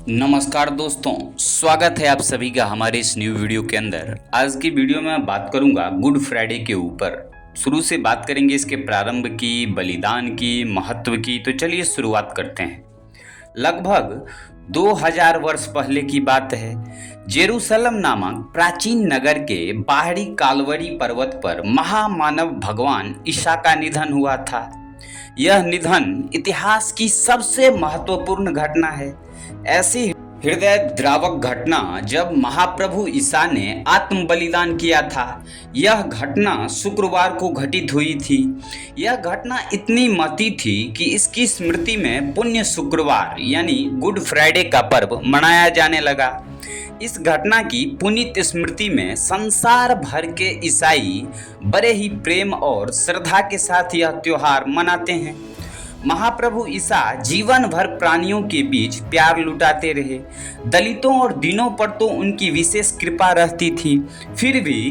नमस्कार दोस्तों, स्वागत है आप सभी का हमारे इस न्यू वीडियो के अंदर। आज की वीडियो में बात करूंगा गुड फ्राइडे के ऊपर। शुरू से बात करेंगे इसके प्रारंभ की, बलिदान की, महत्व की। तो चलिए शुरुआत करते हैं। लगभग 2000 वर्ष पहले की बात है। जेरूसलम नामक प्राचीन नगर के बाहरी कालवरी पर्वत पर महामानव भगवान ईसा का निधन हुआ था। यह निधन इतिहास की सबसे महत्वपूर्ण घटना है। ऐसी हृदय द्रावक घटना जब महाप्रभु ईसा ने आत्म बलिदान किया था। यह घटना शुक्रवार को घटित हुई थी। यह घटना इतनी महती थी कि इसकी स्मृति में पुण्य शुक्रवार यानी गुड फ्राइडे का पर्व मनाया जाने लगा। इस घटना की पुनीत स्मृति में संसार भर के ईसाई बड़े ही प्रेम और श्रद्धा के साथ यह त्योहार मनाते हैं। महाप्रभु ईसा जीवन भर प्राणियों के बीच प्यार लुटाते रहे। दलितों और दीनों पर तो उनकी विशेष कृपा रहती थी, फिर भी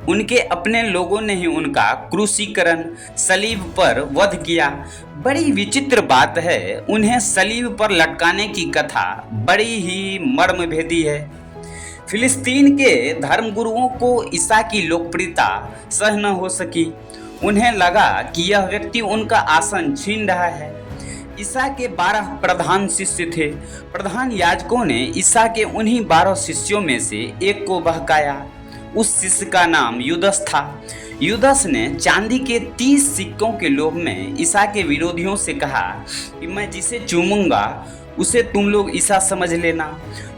उनके अपने लोगों ने ही उनका क्रूसीकरण, सलीब पर वध किया। बड़ी विचित्र बात है, उन्हें सलीब पर लटकाने की कथा बड़ी ही मर्मभेदी है। फिलिस्तीन के धर्मगुरुओं को ईसा की लोकप्रियता सह न हो सकी। उन्हें लगा कि यह व्यक्ति उनका आसन छीन रहा है। ईसा के 12 प्रधान शिष्य थे। प्रधान याजकों ने ईसा के उन्हीं 12 शिष्यों में से एक को बहकाया। उस शिष्य का नाम यूदस था। यूदस ने चांदी के 30 सिक्कों के लोभ में ईसा के विरोधियों से कहा कि मैं जिसे चूमूंगा उसे तुम लोग ईसा समझ लेना।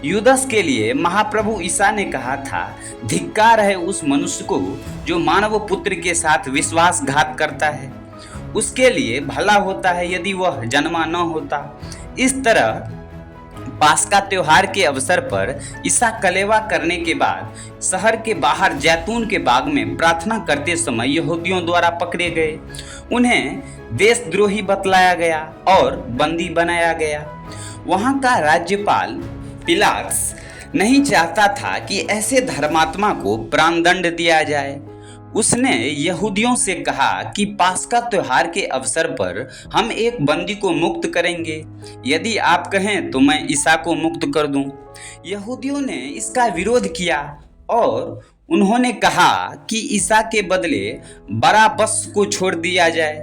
यूदस के लिए महाप्रभु ईसा ने कहा था, धिक्कार है उस मनुष्य को जो मानव पुत्र के साथ विश्वासघात करता है। उसके लिए भला होता है यदि वह जन्मा न होता। इस तरह पास्का त्योहार के अवसर पर ईसा कलेवा करने के बाद शहर के बाहर जैतून के बाग में प्रार्थना करते समय यहूदियों द्वारा पकड़े गए। उन्हें देशद्रोही बतलाया गया और बंदी बनाया गया। वहां का राज्यपाल पिलातस नहीं चाहता था कि ऐसे धर्मात्मा को प्राणदंड दिया जाए। उसने यहूदियों से कहा कि पास्का त्योहार के अवसर पर हम एक बंदी को मुक्त करेंगे। यदि आप कहें तो मैं ईसा को मुक्त कर दूं। यहूदियों ने इसका विरोध किया और उन्होंने कहा कि ईसा के बदले बराबस को छोड़ दिया जाए।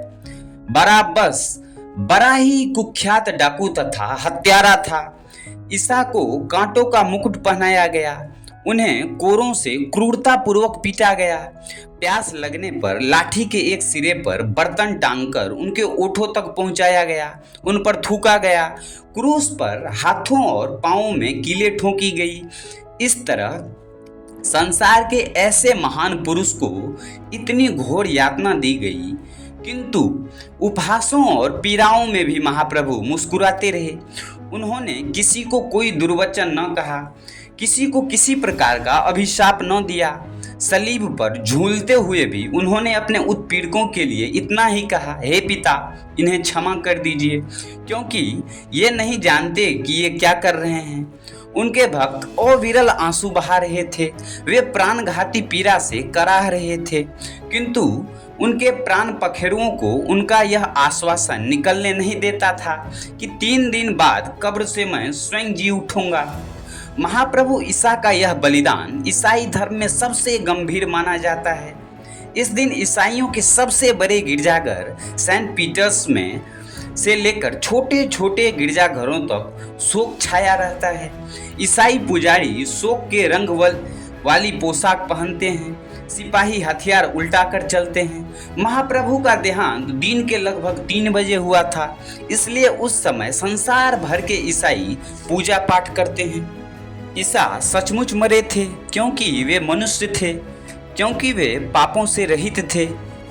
बराबस बड़ा ही कुख्यात डाकू तथा हत्यारा था। ईसा को कांटों का मुकुट पहनाया गया। उन्हें कोरों से क्रूरता पूर्वक पीटा गया। प्यास लगने पर लाठी के एक सिरे पर बर्तन टांगकर उनके ओठों तक पहुंचाया गया। उन पर थूका गया। क्रूस पर हाथों और पांवों में कीलें ठोकी गई। इस तरह संसार के ऐसे महान पुरुष को इतनी घोर यातना दी गई, किंतु उपहासों और पीड़ाओं में भी महाप्रभु मुस्कुराते रहे। उन्होंने किसी को कोई दुर्वचन न कहा, किसी को किसी प्रकार का अभिशाप न दिया। सलीब पर झूलते हुए भी उन्होंने अपने उत्पीड़कों के लिए इतना ही कहा, हे पिता, इन्हें क्षमा कर दीजिए, क्योंकि ये नहीं जानते कि ये क्या कर रहे हैं। उनके भक्त अविरल आंसू बहा रहे थे। वे प्राणघाती पीड़ा से कराह रहे थे, किंतु उनके प्राण पखेरुओं को उनका यह आश्वासन निकलने नहीं देता था कि 3 दिन बाद कब्र से मैं स्वयं जी उठूंगा। महाप्रभु ईसा का यह बलिदान ईसाई धर्म में सबसे गंभीर माना जाता है। इस दिन ईसाइयों के सबसे बड़े गिरजाघर सेंट पीटर्स में से लेकर छोटे छोटे गिरजाघरों तक शोक छाया रहता है। ईसाई पुजारी शोक के रंग वाली पोशाक पहनते हैं। सिपाही हथियार उल्टाकर चलते हैं। महाप्रभु का देहांत दिन के लगभग 3 बजे हुआ था, इसलिए उस समय संसार भर के ईसाई पूजा पाठ करते हैं। ईसा सचमुच मरे थे क्योंकि वे मनुष्य थे, क्योंकि वे पापों से रहित थे,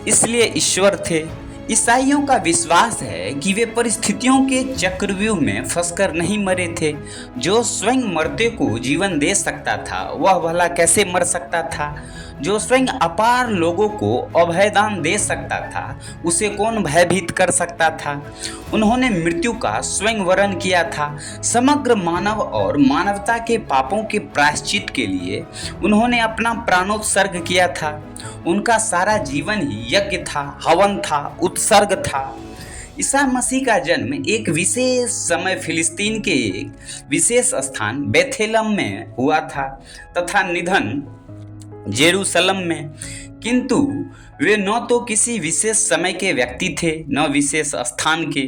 इसलिए ईश्वर थे। ईसाइयों का विश्वास है कि वे परिस्थितियों के चक्रव्यूह में फंसकर नहीं मरे थे। जो स्वयं मरते को जीवन दे सकता था वह भला कैसे मर सकता था। जो स्वयं अपार लोगों को अभयदान दे सकता था उसे कौन भयभीत कर सकता था। उन्होंने मृत्यु का स्वयं वरण किया था। समग्र मानव और मानवता के पापों के प्रायश्चित के लिए उन्होंने अपना प्राणोत्सर्ग किया था। उनका सारा जीवन ही यज्ञ था, हवन था, उत्सर्ग था। ईसा मसीह का जन्म एक विशेष समय फिलिस्तीन के एक विशेष स्थान बेथेलम में हुआ था तथा निधन जेरूसलम में। किंतु वे न तो किसी विशेष समय के व्यक्ति थे न विशेष स्थान के।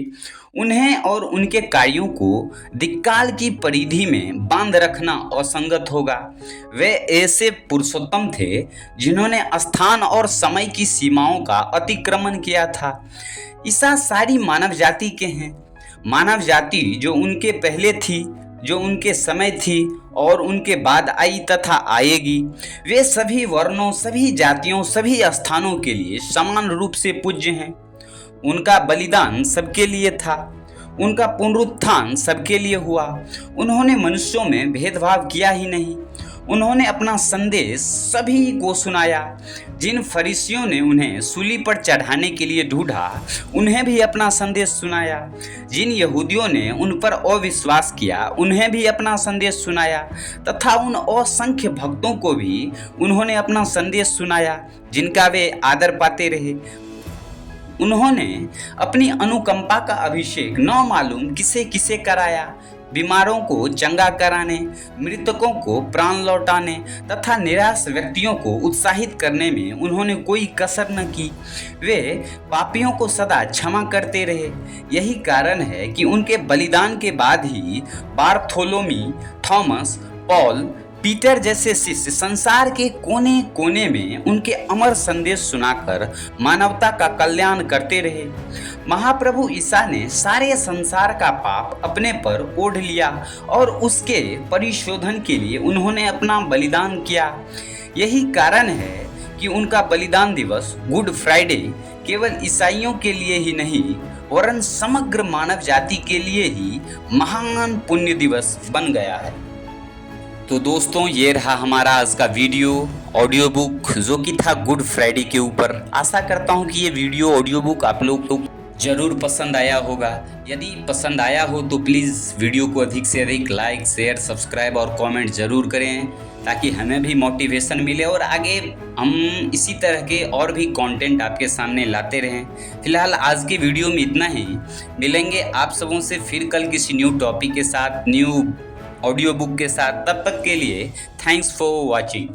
उन्हें और उनके कार्यों को दिक्काल की परिधि में बांध रखना असंगत होगा। वे ऐसे पुरुषोत्तम थे जिन्होंने स्थान और समय की सीमाओं का अतिक्रमण किया था। ईसा सारी मानव जाति के हैं। मानव जाति जो उनके पहले थी, जो उनके समय थी और उनके बाद आई तथा आएगी, वे सभी वर्णों, सभी जातियों, सभी स्थानों के लिए समान रूप से पूज्य हैं। उनका बलिदान सबके लिए था। उनका पुनरुत्थान सबके लिए हुआ। उन्होंने मनुष्यों में भेदभाव किया ही नहीं। उन्होंने अपना संदेश सभी को सुनाया। जिन फरीसियों ने उन्हें सूली पर चढ़ाने के लिए ढूंढा, उन्हें भी अपना संदेश सुनाया। जिन यहूदियों ने उन पर अविश्वास किया, उन्हें भी अपना संदेश सुनाया तथा उन असंख्य भक्तों को भी उन्होंने अपना संदेश सुनाया जिनका वे आदर पाते रहे। उन्होंने अपनी अनुकंपा का अभिषेक न मालूम किसे किसे कराया। बीमारों को चंगा कराने, मृतकों को प्राण लौटाने तथा निराश व्यक्तियों को उत्साहित करने में उन्होंने कोई कसर न की। वे पापियों को सदा क्षमा करते रहे। यही कारण है कि उनके बलिदान के बाद ही बारथोलोमी, थॉमस, पॉल, पीटर जैसे शिष्य संसार के कोने कोने में उनके अमर संदेश सुनाकर मानवता का कल्याण करते रहे। महाप्रभु ईसा ने सारे संसार का पाप अपने पर ओढ़ लिया और उसके परिशोधन के लिए उन्होंने अपना बलिदान किया। यही कारण है कि उनका बलिदान दिवस गुड फ्राइडे केवल ईसाइयों के लिए ही नहीं वरन समग्र मानव जाति के लिए ही महान पुण्य दिवस बन गया है। तो दोस्तों, ये रहा हमारा आज का वीडियो ऑडियो बुक जो कि था गुड फ्राइडे के ऊपर। आशा करता हूँ कि ये वीडियो ऑडियो बुक आप लोग को जरूर पसंद आया होगा। यदि पसंद आया हो तो प्लीज़ वीडियो को अधिक से अधिक लाइक, शेयर, सब्सक्राइब और कमेंट ज़रूर करें ताकि हमें भी मोटिवेशन मिले और आगे हम इसी तरह के और भी कंटेंट आपके सामने लाते रहें। फिलहाल आज के वीडियो में इतना ही। मिलेंगे आप सबों से फिर कल किसी न्यू टॉपिक के साथ, न्यू ऑडियो बुक के साथ। तब तक के लिए थैंक्स फॉर वॉचिंग।